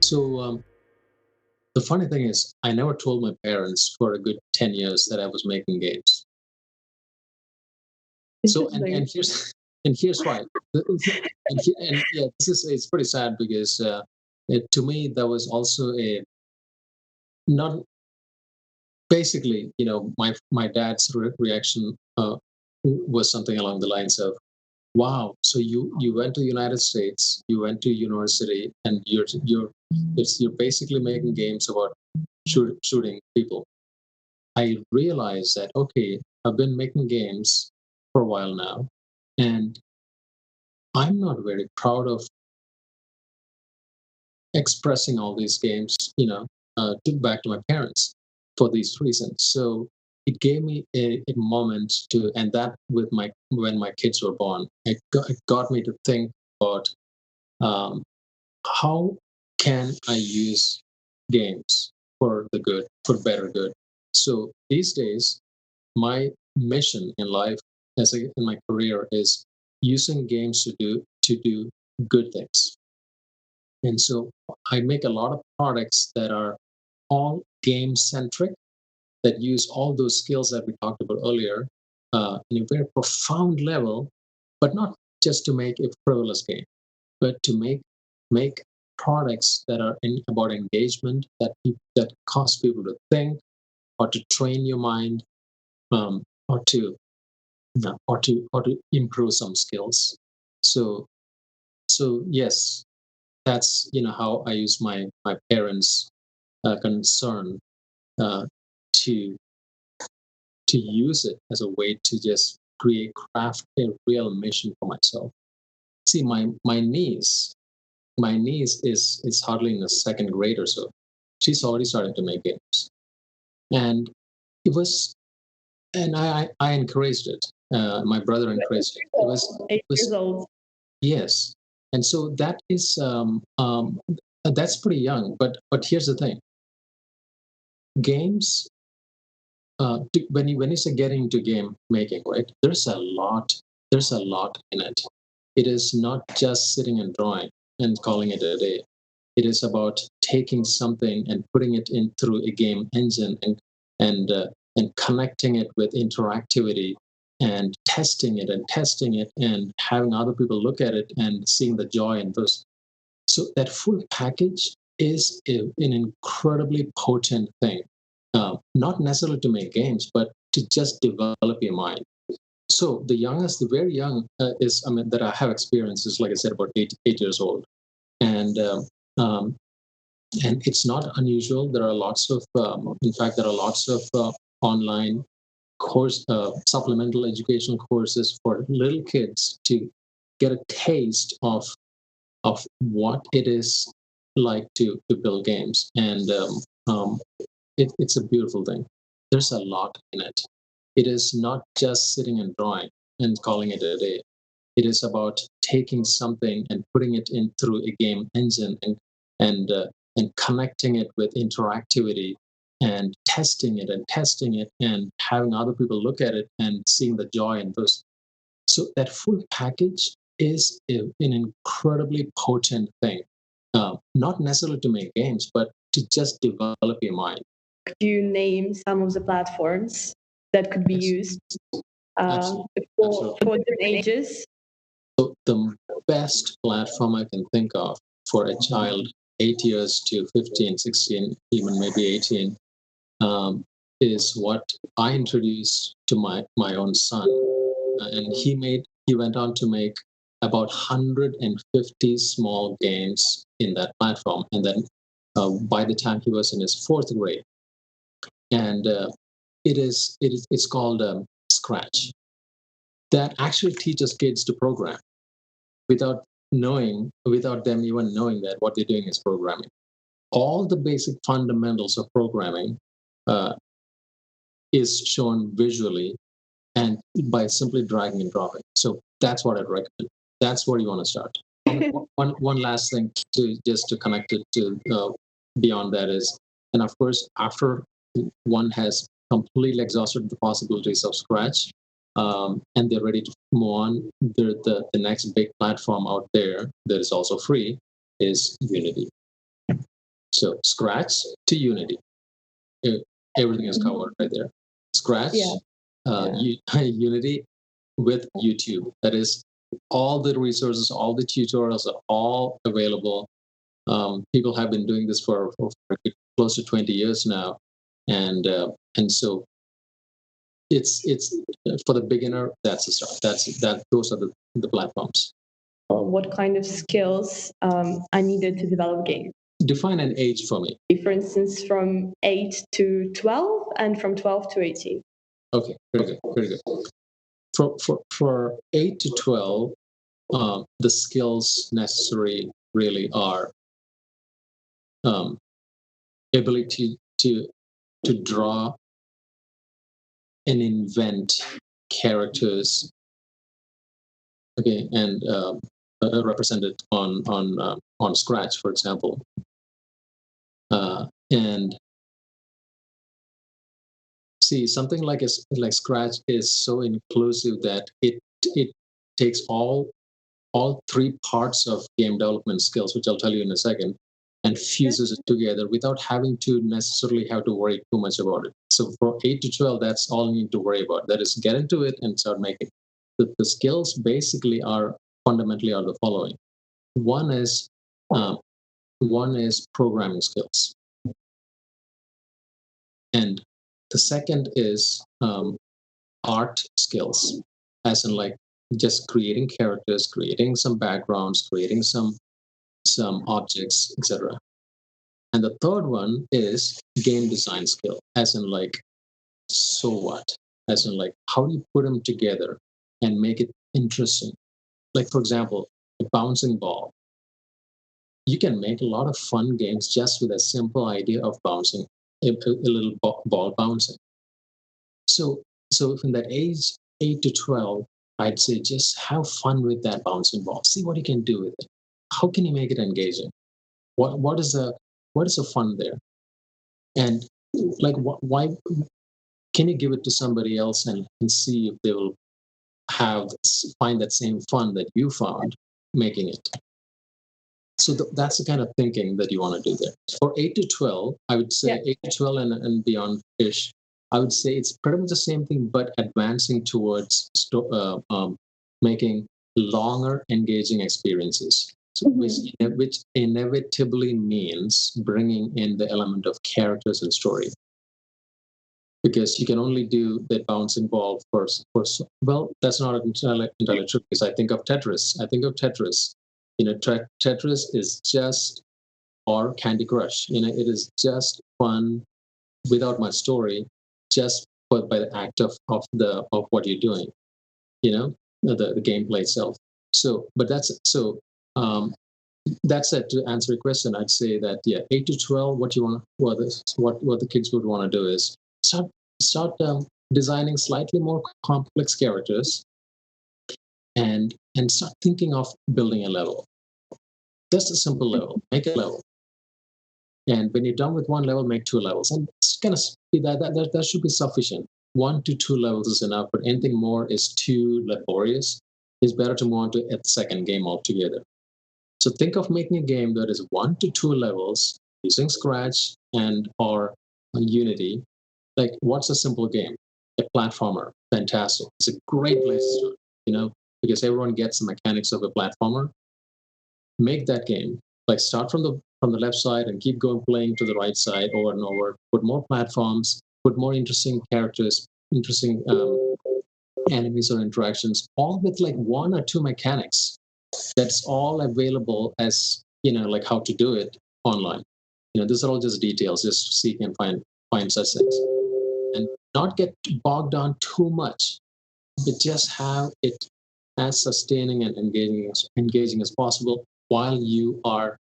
So the funny thing is, I never told my parents for a good 10 years that I was making games. So and here's and here's why. And yeah, it's pretty sad because to me that was also a not basically, my dad's reaction was something along the lines of, "Wow, so you went to the United States, you went to university, and you're basically making games about shooting people." I realized that, okay, I've been making games for a while now, and I'm not very proud of expressing all these games, back to my parents for these reasons. So it gave me a moment to, and that with when my kids were born, it got me to think about um, how can I use games for the good, for better good. So these days, my mission in life, in my career, is using games to do good things. And so I make a lot of products that are all game centric, that use all those skills that we talked about earlier in a very profound level, but not just to make a frivolous game, but to make products that are about engagement, that cause people to think, or to train your mind, um, or to or to improve some skills. So yes, that's how I use my parents' concern uh, to use it as a way to just craft a real mission for myself. See, my niece is hardly in the second grade or so. She's already starting to make games, and it was, and I encouraged it. My brother encouraged it. It was Eight it was years old. Yes, and so that's pretty young. But here's the thing: games. When you say getting into game making, right? There's a lot. There's a lot in it. It is not just sitting and drawing and calling it a day. It is about taking something and putting it in through a game engine, and and connecting it with interactivity, and testing it and having other people look at it and seeing the joy in those. So that full package is an incredibly potent thing. Not necessarily to make games, but to just develop your mind. So the youngest, the very young, that I have experienced is, like I said, about 8 years old, and um, and it's not unusual. There are lots of, in fact, there are lots of online supplemental educational courses for little kids to get a taste of what it is like to build games, and it's a beautiful thing. There's a lot in it. It is not just sitting and drawing and calling it a day. It is about taking something and putting it in through a game engine, and and connecting it with interactivity, and testing it and having other people look at it and seeing the joy in those. So that full package is an incredibly potent thing. Not necessarily to make games, but to just develop your mind. Could you name some of the platforms that could be Yes. used Absolutely. for different ages? So the best platform I can think of for a child 8 years to 15, 16, even maybe 18, is what I introduced to my own son. And he went on to make about 150 small games in that platform. And then by the time he was in his fourth grade, and it's called Scratch, that actually teaches kids to program without them even knowing that what they're doing is programming. All the basic fundamentals of programming uh, is shown visually and by simply dragging and dropping. So that's what I'd recommend. That's where you want to start. One last thing to connect it to beyond that is, and of course, after one has completely exhausted the possibilities of Scratch, and they're ready to move on. The next big platform out there that is also free is Unity. So Scratch to Unity, e- everything is covered right there. Scratch, Yeah. Unity with YouTube. That is, all the resources, all the tutorials are all available. People have been doing this for close to 20 years now, and so it's for the beginner. That's the start. Those are the platforms. What kind of skills are needed to develop games? Define an age for me. For instance, from 8 to 12 and from 12 to 18. Okay, very good. For 8 to 12, the skills necessary really are ability to draw and invent characters, okay, and represented on Scratch, for example, and see something like Scratch is so inclusive that it takes all three parts of game development skills, which I'll tell you in a second, and fuses it together without having to necessarily have to worry too much about it. So for 8 to 12, that's all you need to worry about. That is, get into it and start making. The skills basically are fundamentally are the following. One is um, one is programming skills, and the second is art skills, as in like just creating characters, creating some backgrounds, creating some objects, etc. And the third one is game design skill, as in like, so what? As in like, how do you put them together and make it interesting? Like, for example, a bouncing ball. You can make a lot of fun games just with a simple idea of bouncing, a little ball bouncing. So, so from that age 8 to 12, I'd say just have fun with that bouncing ball. See what you can do with it. How can you make it engaging? What is the fun there? And like, why can you give it to somebody else and see if they will find that same fun that you found making it? So that's the kind of thinking that you want to do there. For 8 to 12, I would say, Yeah. 8 to 12 and beyond ish, I would say it's pretty much the same thing, but advancing towards making longer, engaging experiences. So which inevitably means bringing in the element of characters and story, because you can only do that bouncing ball for well, that's not entirely true, because I think of Tetris. Tetris is just, or Candy Crush, it is just fun without much story, just by the act of what you're doing, the gameplay itself. So but that's it. To answer your question, I'd say that, yeah, 8 to 12, what the kids would want to do is start designing slightly more complex characters, and start thinking of building a level. Just a simple level. Make a level. And when you're done with one level, make 2 levels. And it's kind of that should be sufficient. 1 to 2 levels is enough, but anything more is too laborious. It's better to move on to a second game altogether. So think of making a game that is 1 to 2 levels using Scratch or Unity. Like, what's a simple game? A platformer. Fantastic. It's a great place to start, because everyone gets the mechanics of a platformer. Make that game. Like, start from the left side and keep going, playing to the right side over and over. Put more platforms. Put more interesting characters, interesting enemies or interactions, all with like 1 or 2 mechanics. That's all available as, like how to do it online. These are all just details. Just seek and find such things, and not get bogged down too much, but just have it as sustaining and engaging as possible, while you are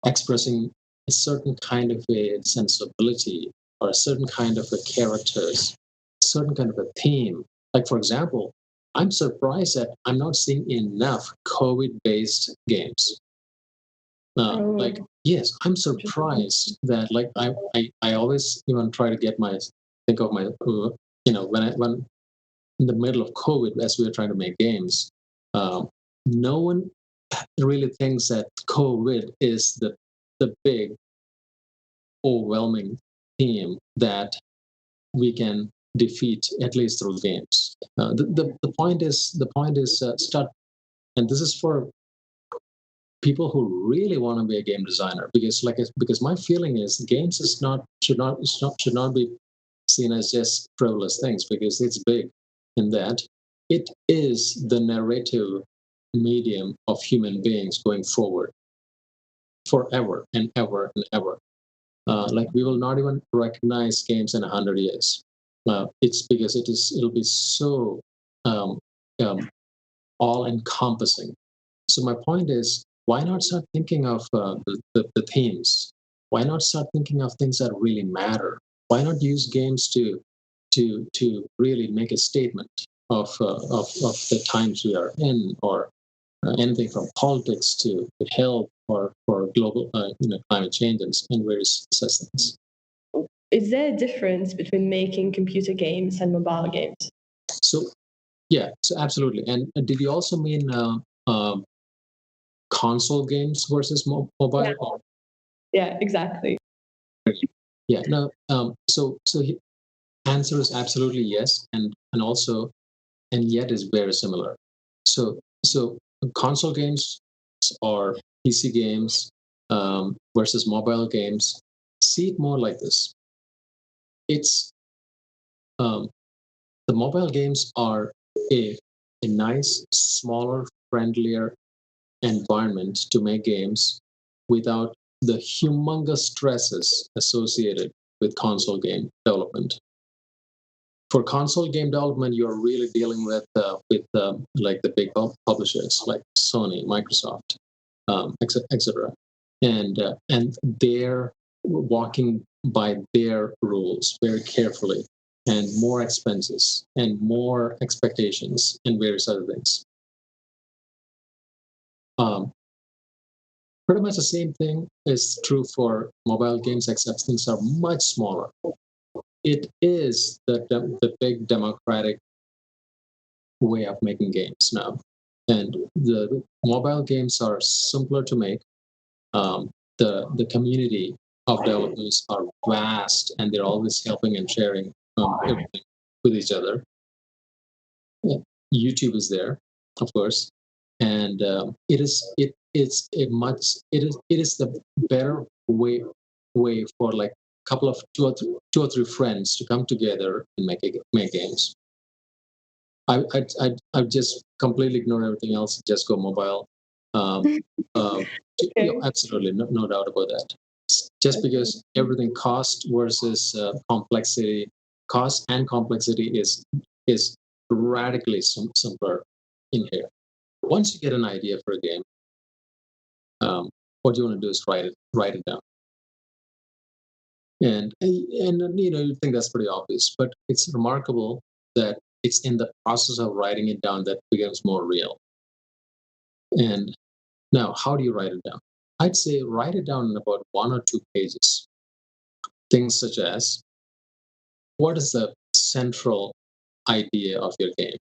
expressing a certain kind of a sensibility, or a certain kind of a characters, certain kind of a theme. Like, for example, I'm surprised that I'm not seeing enough COVID-based games. Oh, Like, yes, I'm interesting. surprised that like I always even try to get my think of my when in the middle of COVID as we were trying to make games, no one really thinks that COVID is the big overwhelming theme that we can defeat at least through games. The point is start, and this is for people who really want to be a game designer, because my feeling is games is not should not be seen as just frivolous things, because it's big in that it is the narrative medium of human beings going forward forever and ever and ever. Like we will not even recognize games in 100 years. It's because it'll be so um, um, all encompassing. So my point is, why not start thinking of the themes? Why not start thinking of things that really matter? Why not use games to really make a statement of the times we are in, or anything from politics to health, or for global climate change and various such things. Is there a difference between making computer games and mobile games? So yeah, so absolutely. And did you also mean console games versus Yeah, mobile? Or yeah, exactly. yeah, no. So answer is absolutely yes, and also and yet is very similar. So console games or PC games versus mobile games. See it more like this. It's um, the mobile games are a a nice, smaller, friendlier environment to make games without the humongous stresses associated with console game development. For console game development, you're really dealing with like the big publishers like Sony, Microsoft, etc., and they're walking by their rules very carefully, and more expenses and more expectations and various other things. Um, Pretty much the same thing is true for mobile games, except things are much smaller. It is the big democratic way of making games now. And the mobile games are simpler to make. The community of developers are vast, and they're always helping and sharing everything with each other. Yeah. YouTube is there, of course, and it is the better way for like a couple of two or three friends to come together and make games. I just completely ignore everything else, just go mobile. Um, uh, Okay. Absolutely, no doubt about that. Just because everything cost and complexity is radically simpler in here. Once you get an idea for a game, what you want to do is write it down, and you think that's pretty obvious, but it's remarkable that it's in the process of writing it down that becomes more real. And now, how do you write it down? I'd say write it down in about 1 or 2 pages. Things such as, what is the central idea of your game?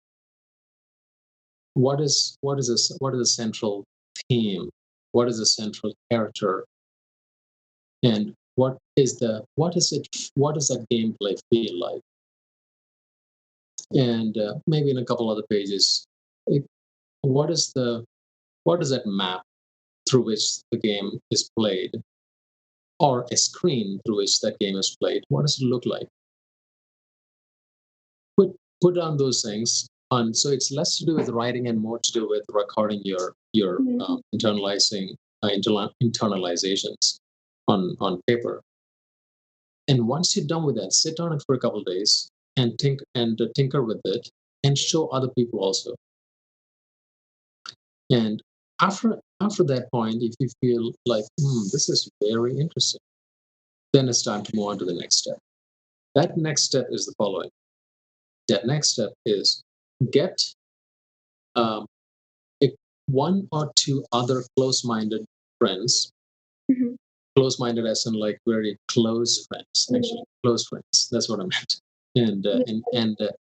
What is the central theme? What is the central character? And what does that gameplay feel like? And maybe in a couple other pages, it, what is the what does that map through which the game is played, or a screen through which that game is played? What does it look like? Put down those things on. So it's less to do with writing and more to do with recording your internalizations on paper. And once you're done with that, sit on it for a couple of days and tinker with it, and show other people also. And after that point, if you feel like, this is very interesting, then it's time to move on to the next step. That next step is the following. That next step is, get um, one or two other close-minded friends close-minded as in like very close friends, actually close friends. That's what I meant. And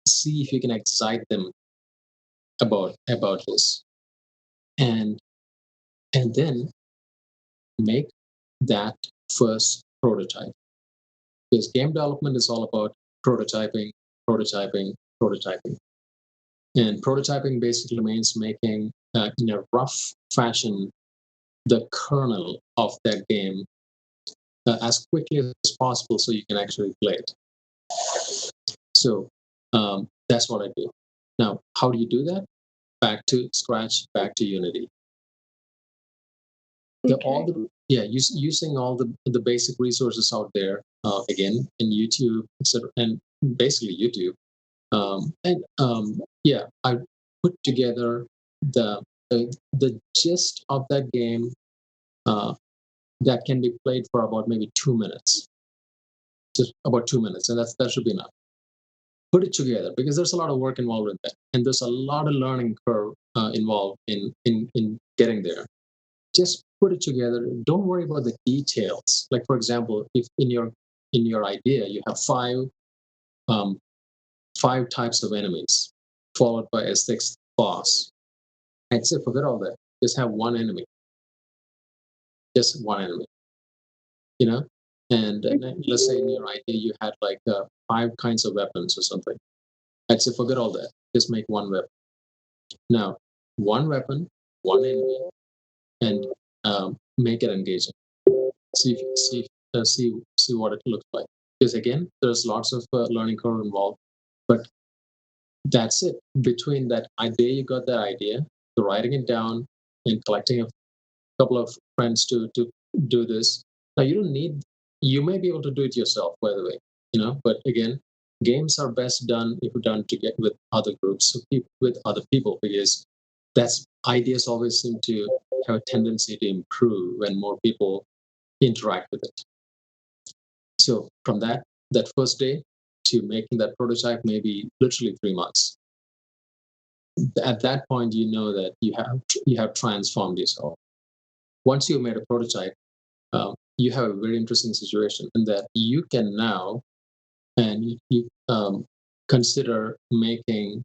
see if you can excite them about this, and then make that first prototype. Because game development is all about prototyping, prototyping, prototyping. And prototyping basically means making, in a rough fashion, the kernel of that game as quickly as possible so you can actually play it. So that's what I do. Now, how do you do that? Back to Scratch, back to Unity. Using all the basic resources out there, again, in YouTube, etc., and basically YouTube. I put together the gist of that game uh, that can be played for about maybe 2 minutes, just about 2 minutes, and that should be enough. Put it together because there's a lot of work involved with that, and there's a lot of learning curve involved in getting there. Just put it together. Don't worry about the details. Like, for example, if in your idea you have um, five types of enemies, followed by a sixth boss, I'd say forget all that. Just have one enemy. Just one enemy. You know. And let's say in your idea you had like five kinds of weapons or something. I'd say forget all that. Just make one weapon. Now, one weapon, one enemy, and make it engaging. See what it looks like. Because again, there's lots of learning curve involved, but that's it. Between that idea, you got that idea, to writing it down and collecting a couple of friends to do this. Now you don't need. You may be able to do it yourself, by the way. But again, games are best done if done to get with other groups, so with other people, because that's ideas always seem to have a tendency to improve when more people interact with it. So from that first day to making that prototype, maybe literally 3 months. At that point, you know that you have transformed yourself. Once you've made a prototype, you have a very interesting situation in that you can now and you consider making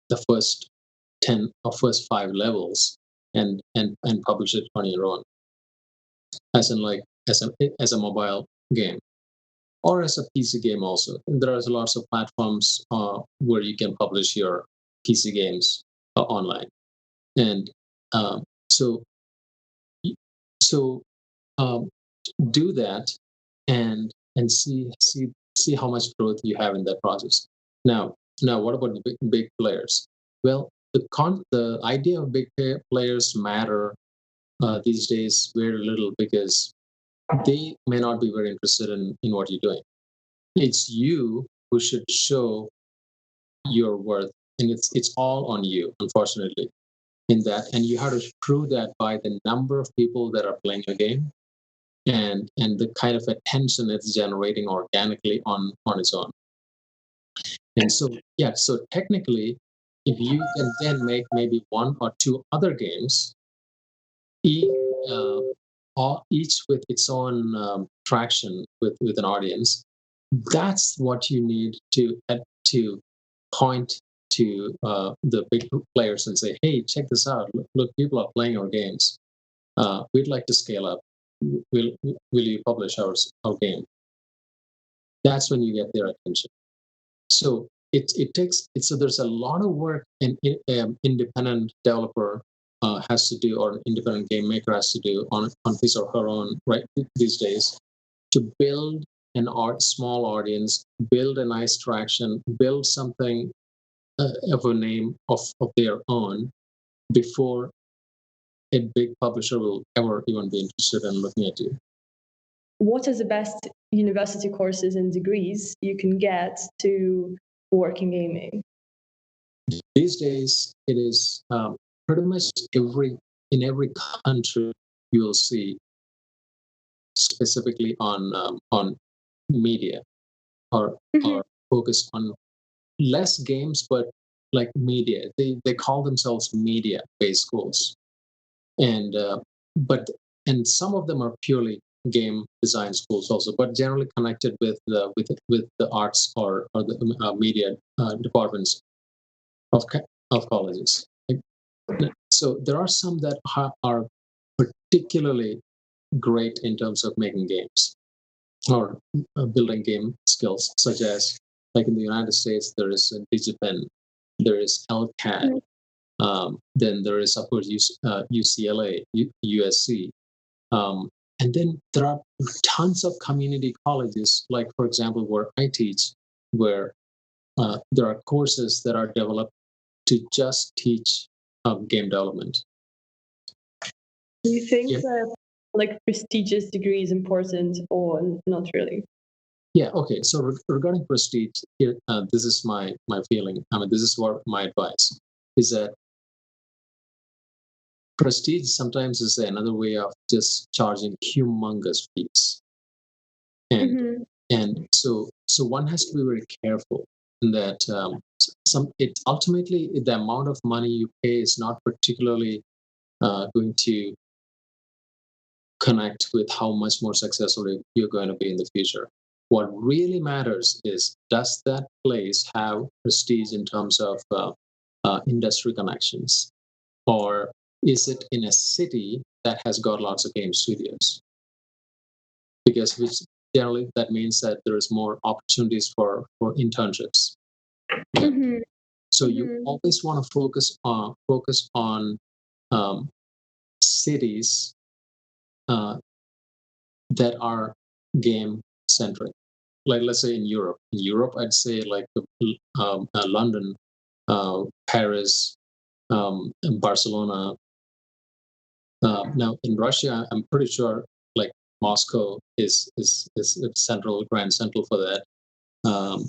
the first 10 or first 5 levels and publish it on your own, as in like as a mobile game or as a PC game also. And there are lots of platforms where you can publish your PC games online. And um, so so um, do that and see how much growth you have in that process. Now, what about the big players? Well, the idea of big players matter these days very little because they may not be very interested in what you're doing. It's you who should show your worth, and it's all on you, unfortunately, in that. And you have to prove that by the number of people that are playing your game and the kind of attention it's generating organically on its own. And so technically, if you can then make maybe one or two other games, each, uh, each with its own traction with an audience, that's what you need to point to the big players and say, "Hey, check this out! Look, people are playing our games. We'd like to scale up. Will you publish our game?" That's when you get their attention. So it takes so there's a lot of work an independent developer has to do, or an independent game maker has to do on his or her own right these days, to build an small audience, build a nice traction, build something of a name of their own before a big publisher will ever even be interested in looking at you. What are the best university courses and degrees you can get to work in gaming? These days, it is pretty much in every country you will see specifically on media or or focused on less games, but like media. They call themselves media based schools, and but and some of them are purely game design schools also, but generally connected with the arts or the media departments of of colleges. So there are some that are particularly great in terms of making games or building game skills, such as like in the United States, there is Digipen, there is LCAD, then there is of course UCLA, USC, and then there are tons of community colleges, like for example where I teach, where there are courses that are developed to just teach game development. Do you think Yeah. that like prestigious degree is important or not really? Yeah. Okay. So regarding prestige, here, this is my feeling. I mean, this is what my advice is, that prestige sometimes is another way of just charging humongous fees, and Mm-hmm. and so one has to be very careful that some it ultimately the amount of money you pay is not particularly going to connect with how much more successful you're going to be in the future. What really matters is, does that place have prestige in terms of industry connections? Or is it in a city that has got lots of game studios? Because which generally that means that there is more opportunities for internships. Mm-hmm. So you Mm-hmm. always want to focus on um, cities uh, that are game centric. Like let's say in Europe. In Europe, I'd say like London, Paris, and Barcelona. Now in Russia, I'm pretty sure like Moscow is a central, grand central for that. Um,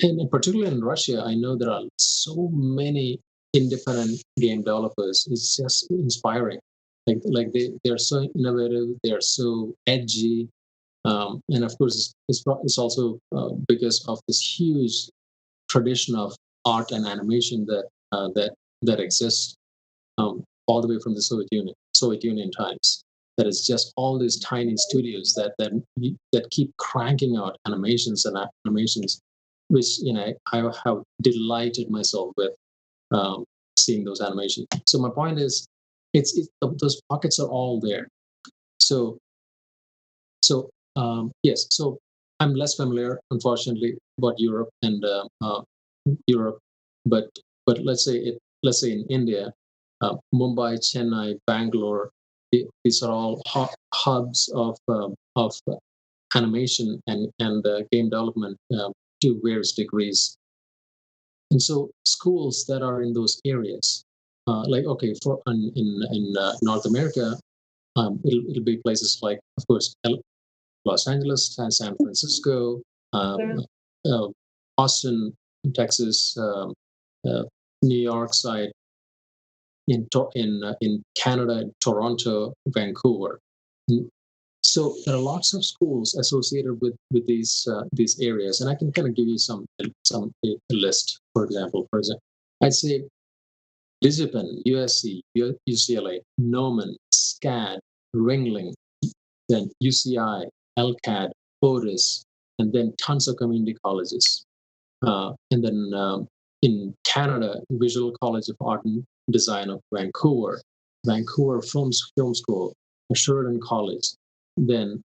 and particularly in Russia, I know there are so many independent game developers. It's just inspiring. Like they're so innovative. They're so edgy. And of course, it's also because of this huge tradition of art and animation that exists all the way from the Soviet Union times. That is just all these tiny studios that keep cranking out animations and animations, which I have delighted myself with seeing those animations. So my point is, those pockets are all there. So yes, so I'm less familiar, unfortunately, about Europe and Europe, but let's say in India, Mumbai, Chennai, Bangalore, these are all hubs of animation and game development to various degrees. And so schools that are in those areas, like okay, for in North America, it'll be places like, of course, Los Angeles, San Francisco, Yeah. uh, Austin, Texas, uh, New York side, in Canada, Toronto, Vancouver. Mm. So there are lots of schools associated with these areas, and I can kind of give you some a list. For example, I'd say Lisbon, USC, UCLA, Norman, SCAD, Ringling, then UCI, LCAD, Otis, and then tons of community colleges. And then in Canada, Visual College of Art and Design of Vancouver, Vancouver Film School, Sheridan College. Then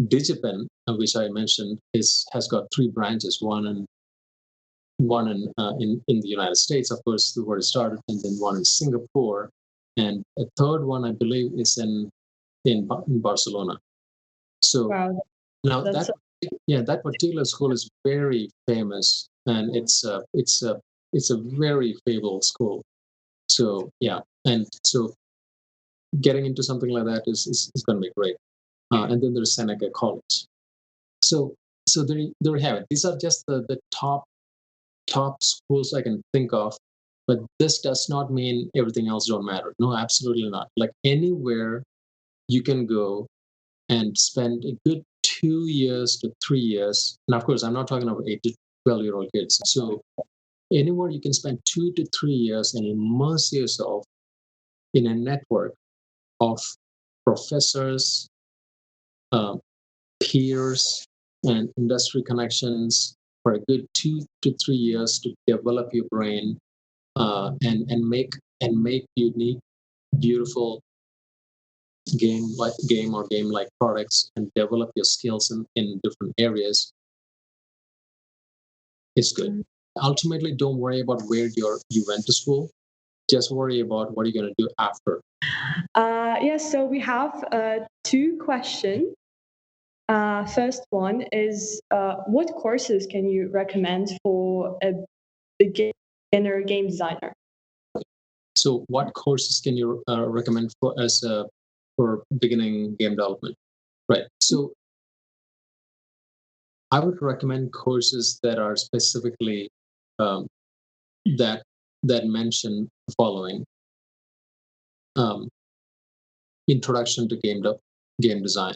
Digipen, which I mentioned, has got three branches. One in the United States, of course, where it started, and then one in Singapore, and a third one I believe is in Barcelona. So Wow, now that's that particular school is very famous, and it's a very fabled school. So yeah, and so getting into something like that is going to be great. And then there's Seneca College. So there we have it. These are just the top schools I can think of. But this does not mean everything else don't matter. No, absolutely not. Like anywhere you can go and spend a good 2 years to 3 years. And of course, I'm not talking about 8 to 12-year-old kids. So anywhere you can spend 2 to 3 years and immerse yourself in a network of professors, um, peers and industry connections for a good 2 to 3 years to develop your brain, and make unique, beautiful game or game like products, and develop your skills in different areas is good. Ultimately, don't worry about where you went to school. Just worry about what you're going to do after. Yes, so we have two questions. First one is, what courses can you recommend for a beginner game designer? So, what courses can you recommend for beginning game development? Right. So, I would recommend courses that are specifically um, that that mention the following: um, introduction to game design,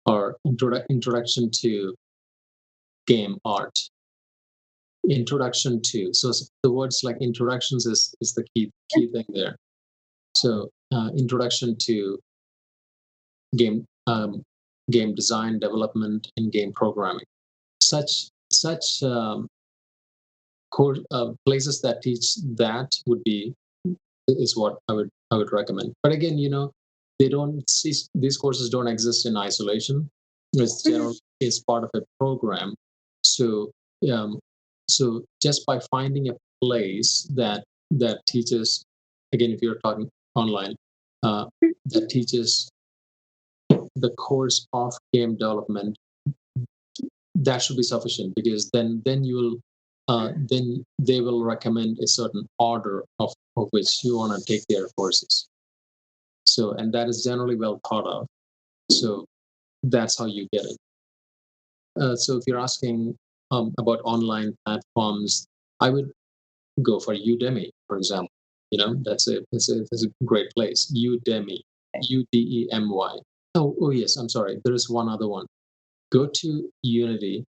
or introduction to game art, introduction to. So the words like introductions is the key thing there. So introduction to game game design, development, and game programming. Such places that teach that would be is what I would recommend. But again, they don't see these courses don't exist in isolation. It's part of a program. So um, so just by finding a place that teaches, again, if you're talking online, that teaches the course of game development, that should be sufficient, because then you'll then they will recommend a certain order of which you want to take their courses. So, and that is generally well thought of. So that's how you get it. So if you're asking about online platforms, I would go for Udemy, for example. That's a great place. Udemy, Udemy. Oh yes, I'm sorry. There is one other one. Go to Unity,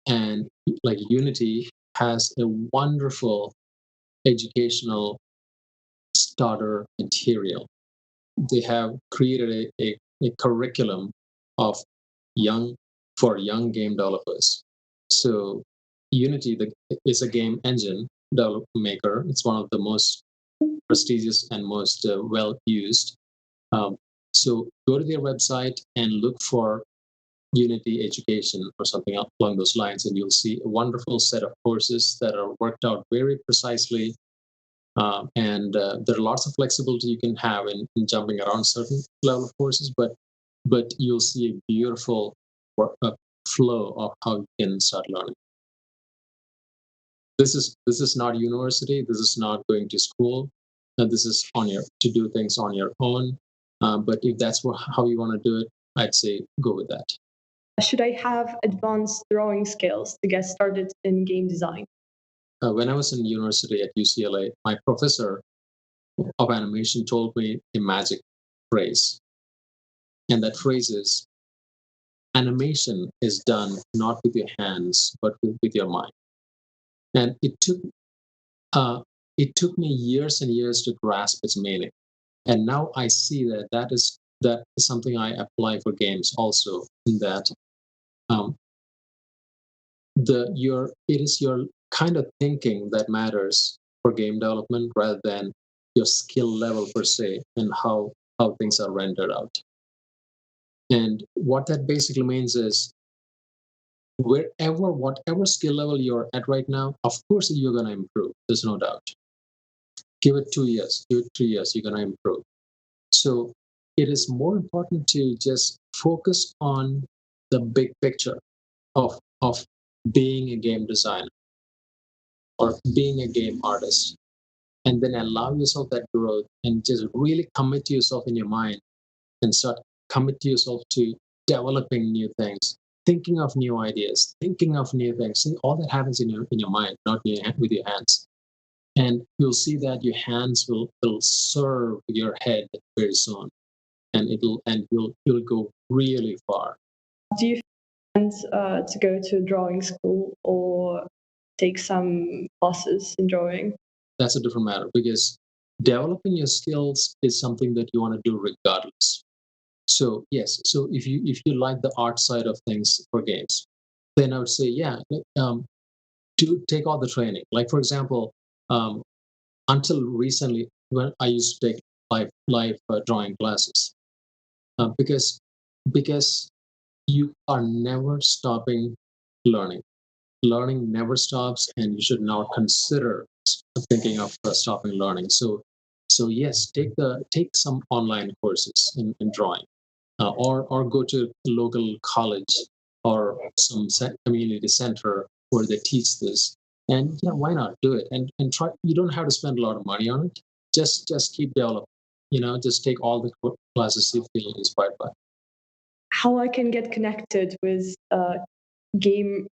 and like Unity has a wonderful educational starter material. They have created a curriculum of young for young game developers. So Unity is a game engine maker. It's one of the most prestigious and most well used. Um, so go to their website and look for Unity Education or something along those lines, and you'll see a wonderful set of courses that are worked out very precisely. And there are lots of flexibility you can have in jumping around certain level of courses, but you'll see a beautiful flow of how you can start learning. This is not university. This is not going to school. This is on your to do things on your own. But if that's how you want to do it, I'd say go with that. Should I have advanced drawing skills to get started in game design? When I was in university at UCLA, my professor of animation told me a magic phrase. And that phrase is, animation is done not with your hands, but with your mind. And uh, it took me years and years to grasp its meaning. And now I see that is something I apply for games also, in that um, it is your kind of thinking that matters for game development, rather than your skill level per se, and how things are rendered out. And what that basically means is, whatever skill level you're at right now, of course you're going to improve. There's no doubt. Give it 2 years, give it 3 years, you're going to improve. So it is more important to just focus on the big picture of being a game designer or being a game artist, and then allow yourself that growth, and just really commit to yourself in your mind, and start commit to yourself to developing new things, thinking of new ideas, thinking of new things. See, all that happens in your mind, not with your hands. And you'll see that your hands will serve your head very soon, and you'll go really far. Do you plan to go to drawing school or take some classes in drawing? That's a different matter, because developing your skills is something that you want to do regardless. So yes, so if you like the art side of things for games, then I would say yeah, to take all the training. Like for example, um, until recently, when I used to take live drawing classes, because you are never stopping learning. Learning never stops, and you should not consider thinking of stopping learning. So yes, take some online courses in drawing, or go to a local college or some community center where they teach this. And yeah, why not do it? And try. You don't have to spend a lot of money on it. Just keep developing. Just take all the classes you feel inspired by. How I can get connected with game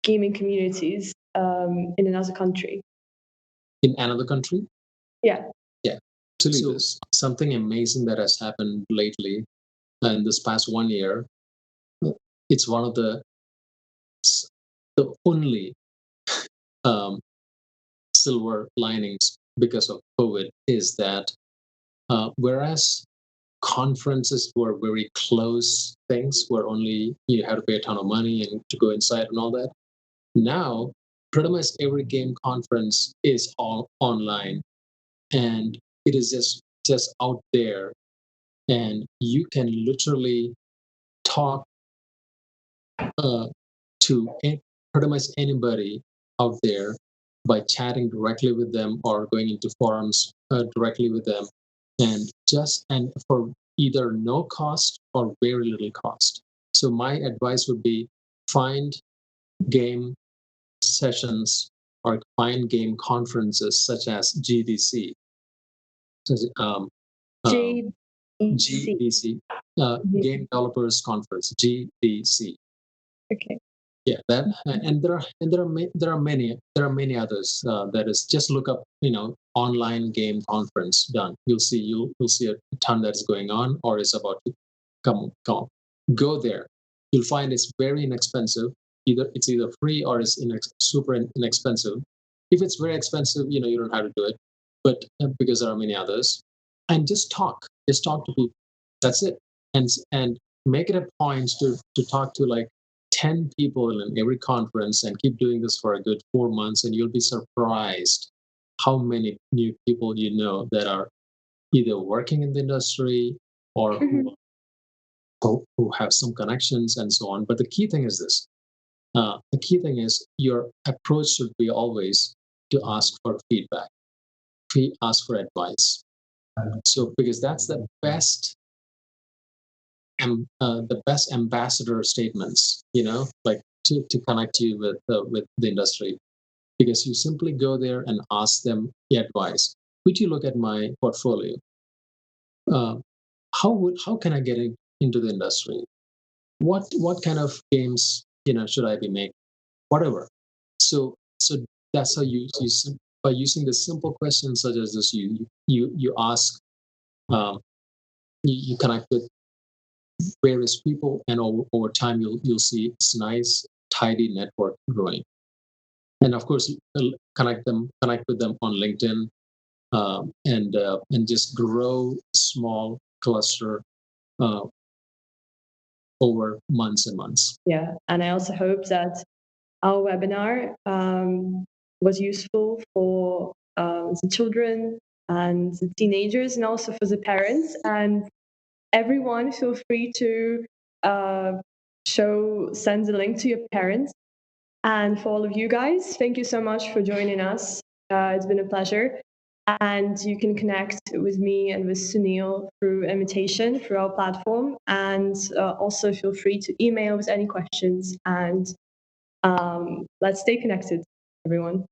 gaming communities in another country? In another country? Yeah. Yeah. So something amazing that has happened lately in this past 1 year. It's one of the only um, silver linings because of COVID is that whereas conferences were very close things where only you had to pay a ton of money and to go inside and all that, now pretty much every game conference is all online, and it is just out there, and you can literally talk uh, to pretty much anybody out there by chatting directly with them or going into forums directly with them, and for either no cost or very little cost. So my advice would be find game sessions or find game conferences such as GDC, um, um, JDC. GDC, Game Developers Conference, GDC. Okay. Yeah, that and there are many others. That is, just look up online game conference done. You'll see a ton that's going on or is about to come. Go there. You'll find it's very inexpensive. It's either free or it's super inexpensive. If it's very expensive, you don't have to do it. But because there are many others, and just talk to people. That's it. And make it a point to talk to like 10 people in every conference and keep doing this for a good 4 months, and you'll be surprised how many new people you know that are either working in the industry or who have some connections and so on. But the key thing is this. The key thing is your approach should be always to ask for feedback, ask for advice. So because that's the best ambassador statements, like to connect you with the industry, because you simply go there and ask them the advice. Would you look at my portfolio? Uh, how can I get into the industry? What kind of games should I be making? Whatever. So that's how by using the simple questions such as this, you ask, um, you connect with various people, and over time you'll see this nice tidy network growing. And of course, connect with them on LinkedIn, and just grow small cluster uh, over months and months. Yeah, and I also hope that our webinar was useful for the children and the teenagers, and also for the parents. And everyone, feel free to uh, send the link to your parents. And for all of you guys, thank you so much for joining us. It's been a pleasure. And you can connect with me and with Sunil through Emeetation, through our platform. And also feel free to email with any questions. And let's stay connected, everyone.